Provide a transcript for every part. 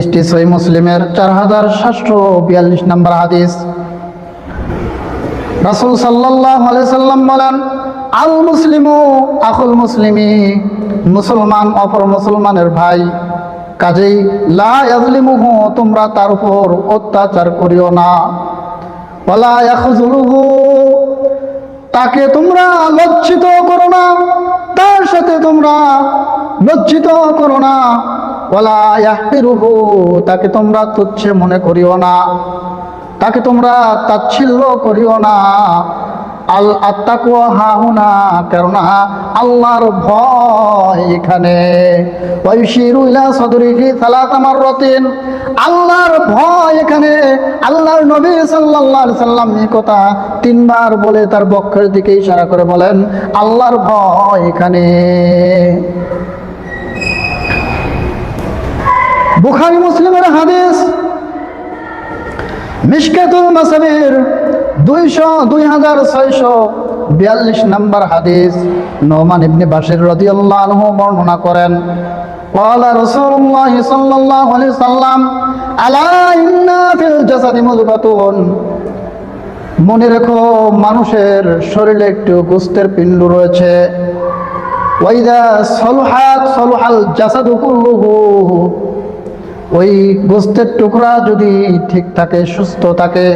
সহিহ মুসলিমের 4742 নম্বর হাদিস। রাসূল সাল্লাল্লাহু আলাইহি সাল্লাম বলেন, আল মুসলিমু আখুল মুসলিমি, মুসলমান অপর মুসলমানের ভাই, কাজেই লা ইয়াজলিমুহু, তোমরা তার উপর অত্যাচার করিও না। ওয়ালা ইয়াখযুলুহু, তাকে তোমরা লজ্জিত করো না, তার সাথে তোমরা লজ্জিত করো না। ওয়ালা ইয়াহকিরুহু, তাকে তোমরা তুচ্ছ মনে করিও না, তাকে তোমরা তাচ্ছিল্য করিও না। আল আত্তাকওয়া হাহুনা, কেননা আল্লাহর ভয় এখানে। ওয়ায়ুশিরু ইলা সাদরিহি সালাসা মাররাতিন, আল্লাহর ভয় এখানে আল্লাহর নবী সাল্লাল্লাহু আলাইহি সাল্লাম এই কথা 3 বার বলে তার বক্ষের দিকে ইশারা করে বলেন, আল্লাহর ভয় এখানে। বুখারী মুসলিমের হাদিস, মিশকাতুল মাসাবির 2642 নম্বর হাদিস। নোমান ইবনে বাশির রাদিয়াল্লাহু আনহু বর্ণনা করেন, ক্বালা রাসূলুল্লাহ সাল্লাল্লাহু আলাইহি সাল্লাম, আলা ইন্না ফিল জাসাদি মুযগাতুন, মনে রেখো মানুষের শরীরে একটু গোশতের পিণ্ড রয়েছে। ওয়াইদা সলহাত সলহাল জাসাদু কুল্লুহু, ওই গোশতের টুকরা যদি ঠিক থাকে, সুস্থ থাকে,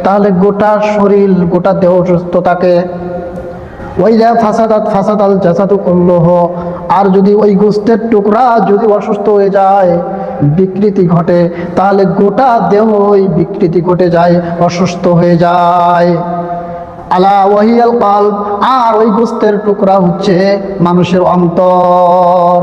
তাহলে গোটা শরীর গোটা দেহ সুস্থ থাকে। ওয়াইদা ফাসাদাত ফাসাদাল জাসাদু কুল্লুহু, আর যদি ওই গোশতের টুকরা যদি অসুস্থ হয়ে যায়, বিকৃতি ঘটে, তাহলে গোটা দেহই বিকৃতি ঘটে যায়, অসুস্থ হয়ে যায়। আলা ওয়াহিয়াল কলব, আর ওই গোশতের টুকরা হচ্ছে মানুষের অন্তর।